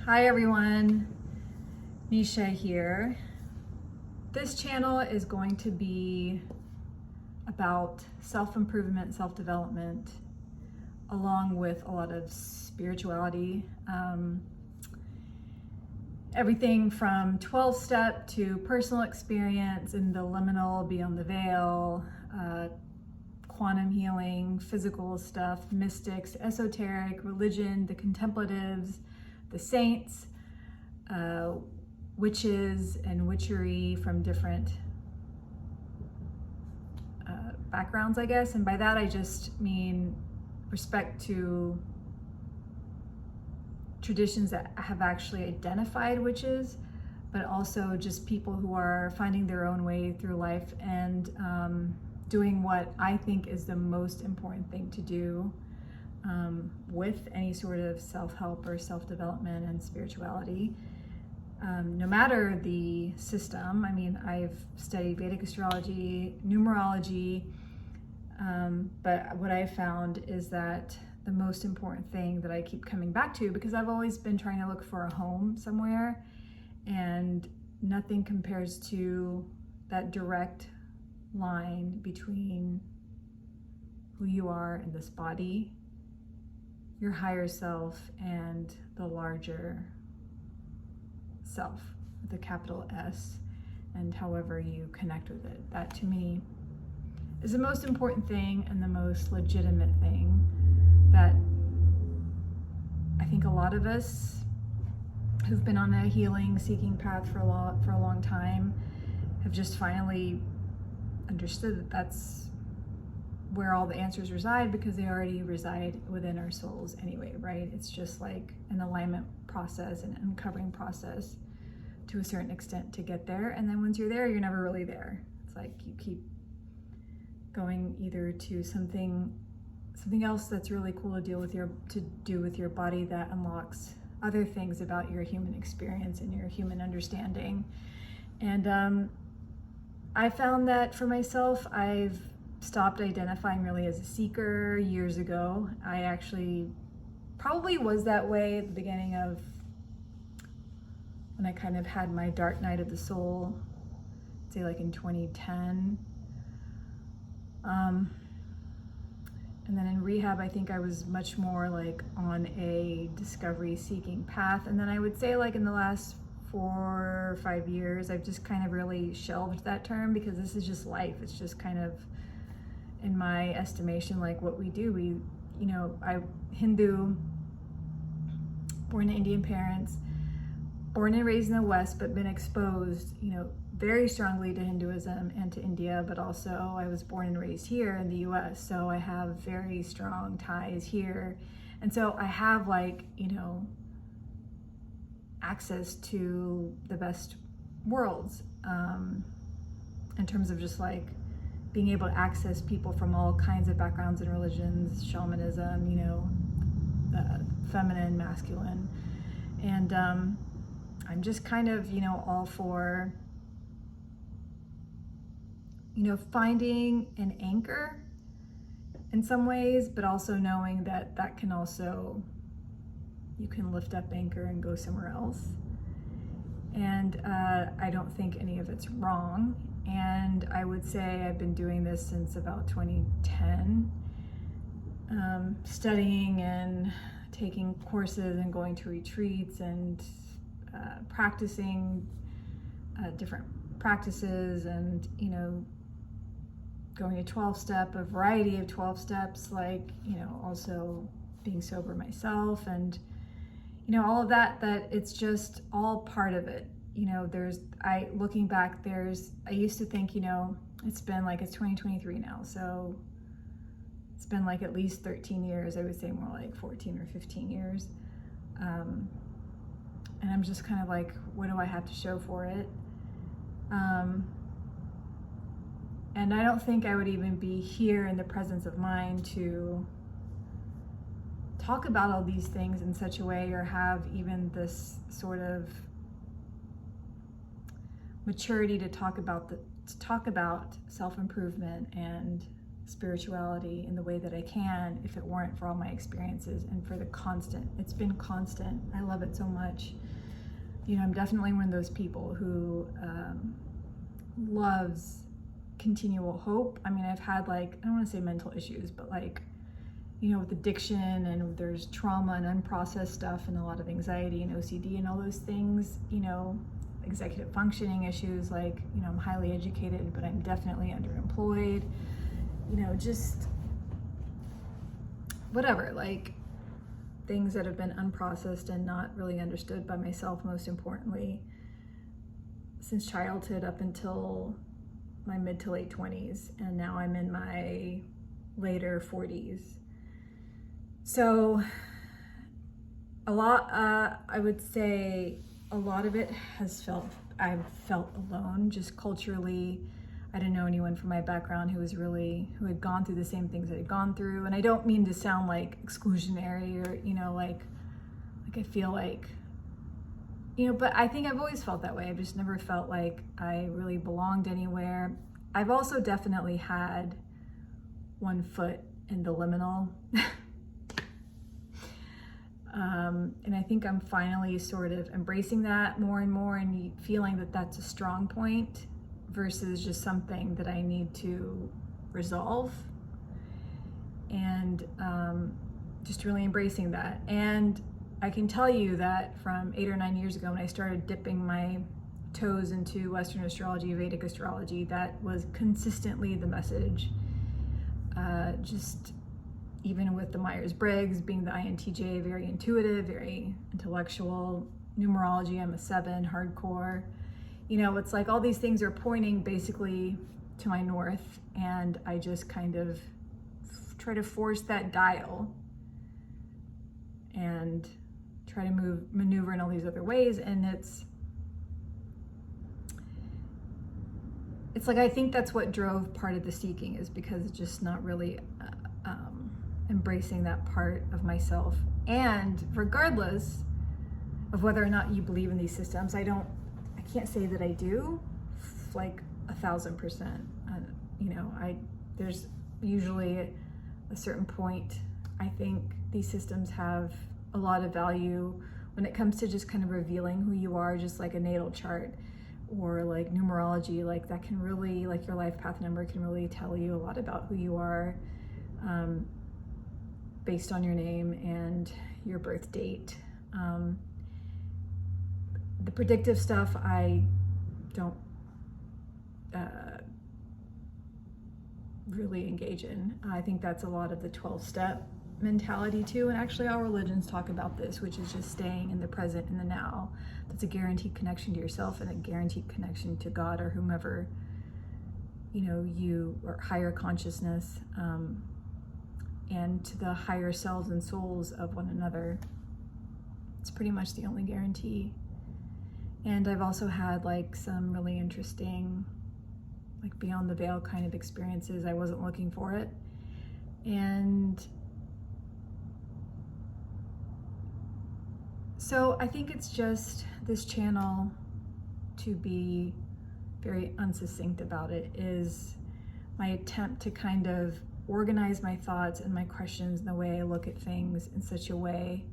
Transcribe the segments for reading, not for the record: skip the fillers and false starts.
Hi everyone, Nisha here. This channel is going to be about self-improvement, self-development, along with a lot of spirituality. Everything from 12-step to personal experience and the liminal, beyond the veil, quantum healing, physical stuff, mystics, esoteric, religion, the contemplatives, the saints, witches and witchery from different backgrounds, I guess. And by that, I just mean respect to traditions that have actually identified witches, but also just people who are finding their own way through life and doing what I think is the most important thing to do with any sort of self-help or self-development and spirituality. No matter the system, I mean, I've studied Vedic astrology, numerology, but what I've found is that the most important thing that I keep coming back to, because I've always been trying to look for a home somewhere, and nothing compares to that direct line between who you are in this body, your higher self, and the larger self, with a capital S, and however you connect with it. That to me is the most important thing and the most legitimate thing that I think a lot of us who've been on a healing, seeking path for a long time have just finally understood that that's where all the answers reside, because they already reside within our souls anyway, right? It's just like an alignment process, an uncovering process to a certain extent to get there. And then once you're there, you're never really there. It's like you keep going either to something else that's really cool to do with your body that unlocks other things about your human experience and your human understanding. And I found that for myself, I've stopped identifying really as a seeker years ago. I actually probably was that way at the beginning of when I kind of had my dark night of the soul, say like in 2010. And then in rehab, I think I was much more like on a discovery seeking path. And then I would say like in the last 4 or 5 years, I've just kind of really shelved that term, because this is just life. It's just kind of, in my estimation, like what we do. I'm Hindu, born to Indian parents, born and raised in the West, but been exposed, very strongly to Hinduism and to India, but also I was born and raised here in the US, so I have very strong ties here. And so I have access to the best worlds in terms of just like being able to access people from all kinds of backgrounds and religions, shamanism, feminine, masculine. And I'm just kind of, all for, finding an anchor in some ways, but also knowing that that can also, you can lift up anchor and go somewhere else. And I don't think any of it's wrong. And I would say I've been doing this since about 2010, studying and taking courses and going to retreats and practicing different practices, and going to 12-step, a variety of 12 steps, like also being sober myself, and all of that it's just all part of it. Looking back, I used to think, it's 2023 now, so it's been like at least 13 years, I would say more like 14 or 15 years. And I'm just kind of like, what do I have to show for it? And I don't think I would even be here in the presence of mind to talk about all these things in such a way, or have even this sort of maturity to talk about self-improvement and spirituality in the way that I can if it weren't for all my experiences and for the constant. It's been constant. I love it so much. You know, I'm definitely one of those people who loves continual hope. I mean, I've had like, I don't want to say mental issues, but like, you know, with addiction and there's trauma and unprocessed stuff and a lot of anxiety and OCD and all those things, you know, executive functioning issues, like, you know, I'm highly educated, but I'm definitely underemployed, you know, just whatever, like things that have been unprocessed and not really understood by myself, most importantly, since childhood up until my mid to late 20s. And now I'm in my later 40s. So a lot, I would say a lot of it I've felt alone, just culturally. I didn't know anyone from my background who had gone through the same things that I'd gone through. And I don't mean to sound like exclusionary or, you know, like I feel like, you know, but I think I've always felt that way. I've just never felt like I really belonged anywhere. I've also definitely had one foot in the liminal. And I think I'm finally sort of embracing that more and more and feeling that that's a strong point versus just something that I need to resolve, and just really embracing that. And I can tell you that from 8 or 9 years ago when I started dipping my toes into Western astrology, Vedic astrology, that was consistently the message. Just even with the Myers-Briggs, being the INTJ, very intuitive, very intellectual, numerology, I'm a 7, hardcore. You know, it's like all these things are pointing basically to my north, and I just kind of try to force that dial and try to maneuver in all these other ways. And it's like, I think that's what drove part of the seeking, is because it's just not really embracing that part of myself. And regardless of whether or not you believe in these systems, I can't say that I do, like 1,000%. You know, there's usually a certain point. I think these systems have a lot of value when it comes to just kind of revealing who you are, just like a natal chart or like numerology, like that can really, like your life path number can really tell you a lot about who you are, based on your name and your birth date. The predictive stuff, I don't really engage in. I think that's a lot of the 12-step mentality too. And actually all religions talk about this, which is just staying in the present, in the now. That's a guaranteed connection to yourself and a guaranteed connection to God or whomever, you know, you, or higher consciousness, and to the higher selves and souls of one another. It's pretty much the only guarantee. And I've also had like some really interesting, like beyond the veil kind of experiences. I wasn't looking for it. And so I think it's just this channel, to be very unsuccinct about it, is my attempt to kind of organize my thoughts and my questions and the way I look at things in such a way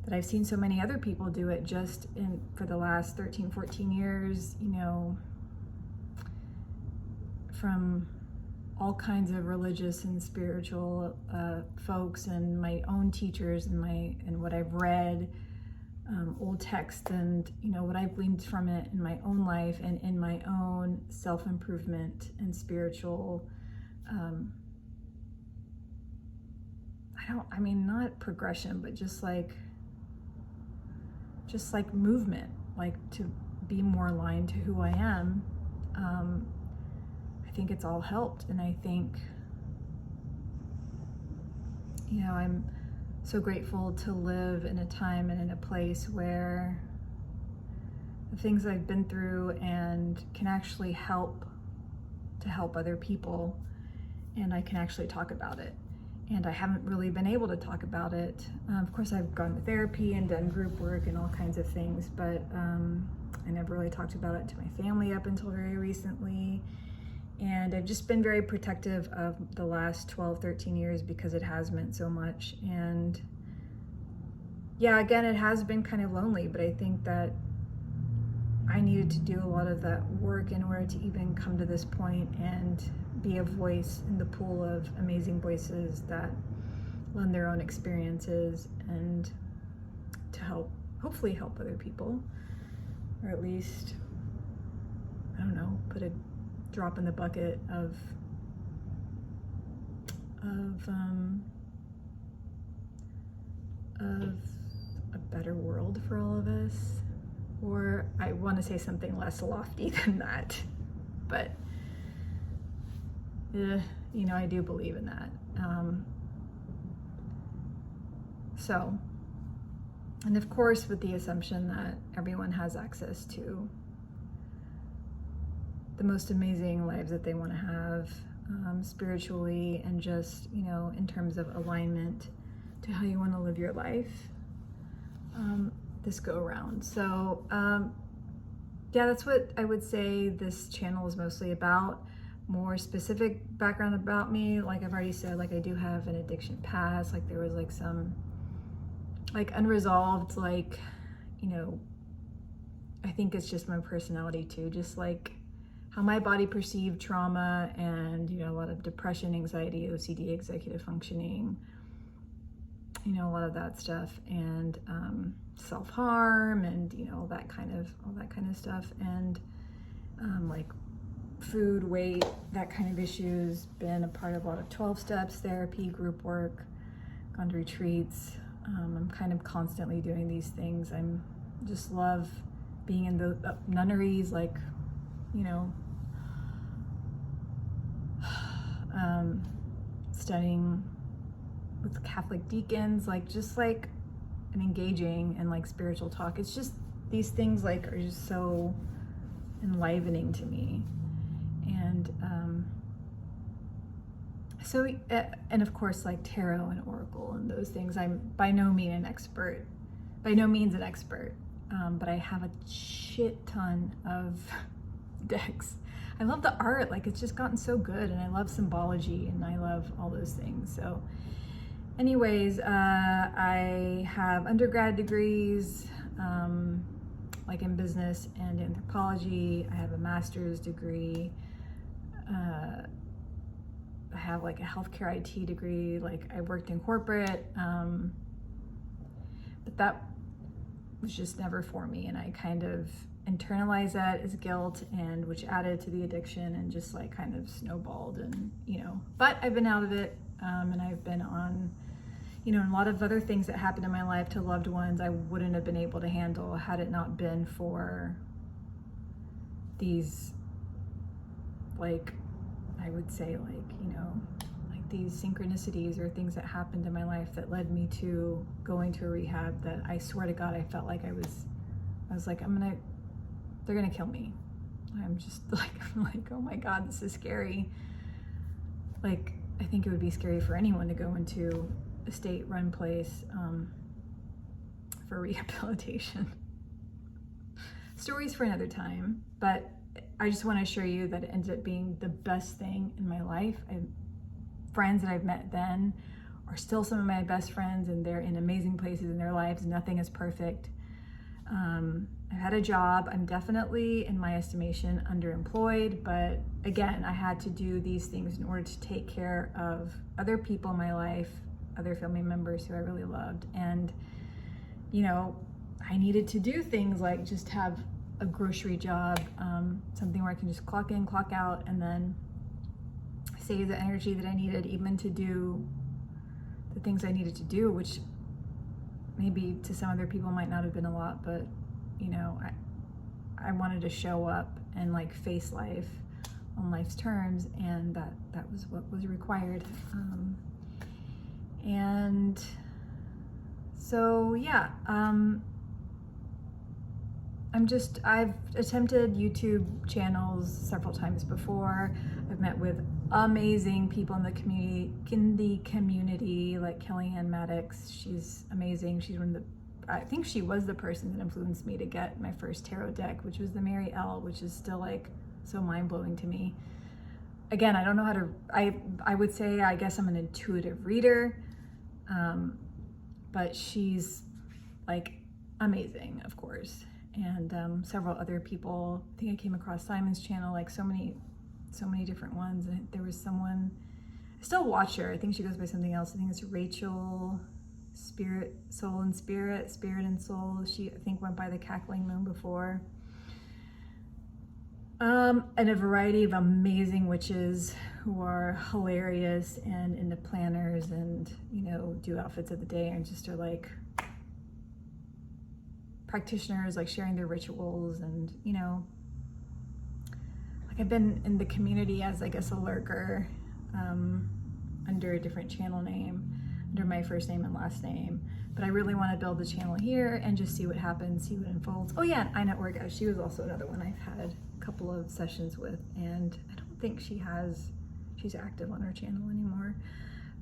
that I've seen so many other people do it just for the last 13, 14 years, you know, from all kinds of religious and spiritual folks, and my own teachers, and what I've read, old texts, and you know what I've gleaned from it in my own life and in my own self-improvement and spiritual, not progression, but just like movement, like to be more aligned to who I am. I think it's all helped. And I think, you know, I'm so grateful to live in a time and in a place where the things I've been through and can actually help other people, and I can actually talk about it. And I haven't really been able to talk about it. Of course, I've gone to therapy and done group work and all kinds of things, but I never really talked about it to my family up until very recently. And I've just been very protective of the last 12, 13 years because it has meant so much. And yeah, again, it has been kind of lonely, but I think that I needed to do a lot of that work in order to even come to this point and be a voice in the pool of amazing voices that lend their own experiences and to hopefully help other people, or at least, I don't know, put a drop in the bucket of a better world for all of us. Or I want to say something less lofty than that, but I do believe in that. And of course, with the assumption that everyone has access to the most amazing lives that they want to have, spiritually, and just, in terms of alignment to how you want to live your life this go around. So yeah, that's what I would say this channel is mostly about. More specific background about me, like I've already said, like I do have an addiction past, like there was like some like unresolved, like, I think it's just my personality too, just like how my body perceived trauma, and a lot of depression, anxiety, OCD, executive functioning, a lot of that stuff, and self-harm, and all that kind of stuff, and like food, weight, that kind of issues. Been a part of a lot of 12 steps therapy, group work, gone to retreats. I'm kind of constantly doing these things. I'm just love being in the nunneries, like, studying with Catholic deacons, like just like, and engaging in like spiritual talk. It's just, these things like are just so enlivening to me. And and of course, like tarot and oracle and those things, I'm by no means an expert, but I have a shit ton of decks. I love the art, like it's just gotten so good, and I love symbology, and I love all those things. So anyways, I have undergrad degrees, like in business and anthropology. I have a master's degree. I have like a healthcare IT degree. Like I worked in corporate, but that was just never for me. And I kind of internalized that as guilt, and which added to the addiction, and just like kind of snowballed, and but I've been out of it, and I've been on, and a lot of other things that happened in my life to loved ones I wouldn't have been able to handle had it not been for these, like, I would say, like, like these synchronicities or things that happened in my life that led me to going to a rehab that I swear to God, I felt like I was like, they're gonna kill me. I'm just like, oh my God, this is scary. Like, I think it would be scary for anyone to go into a state-run place for rehabilitation. Stories for another time, but I just want to assure you that it ended up being the best thing in my life. Friends that I've met then are still some of my best friends, and they're in amazing places in their lives. Nothing is perfect. I had a job. I'm definitely, in my estimation, underemployed, but again, I had to do these things in order to take care of other people in my life, other family members who I really loved. And, I needed to do things like just have a grocery job, something where I can just clock in, clock out, and then save the energy that I needed even to do the things I needed to do, which maybe to some other people might not have been a lot, but I wanted to show up and like face life on life's terms, and that was what was required. And so yeah, I've attempted YouTube channels several times before. I've met with amazing people in the community, like Kellyanne Maddox. She's amazing. I think she was the person that influenced me to get my first tarot deck, which was the Mary L, which is still like so mind-blowing to me. again, I don't know how to, I would say, I guess I'm an intuitive reader, but she's like amazing, of course. And several other people, I think I came across Simon's channel, like so many different ones. And there was someone, I still watch her, I think she goes by something else. I think it's Rachel Spirit, Soul and Spirit, Spirit and Soul. She, I think, went by the Cackling Moon before. And a variety of amazing witches who are hilarious and into planners and, you know, do outfits of the day and just are like practitioners, like sharing their rituals. And, you know, like I've been in the community as, I guess, a lurker, under a different channel name, under my first name and last name. But I really want to build the channel here and just see what happens, see what unfolds. Oh yeah, and Ina Orga, she was also another one I've had a couple of sessions with, and I don't think she's active on her channel anymore.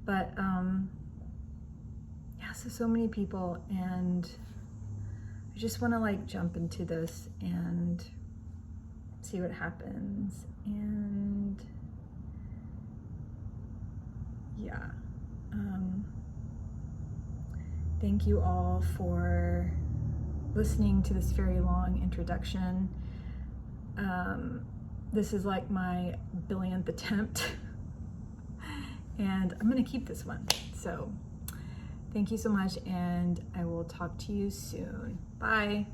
But yeah, so many people, and I just want to like jump into this and see what happens. And yeah, thank you all for listening to this very long introduction. This is like my billionth attempt, and I'm gonna keep this one. So thank you so much, and I will talk to you soon. Bye.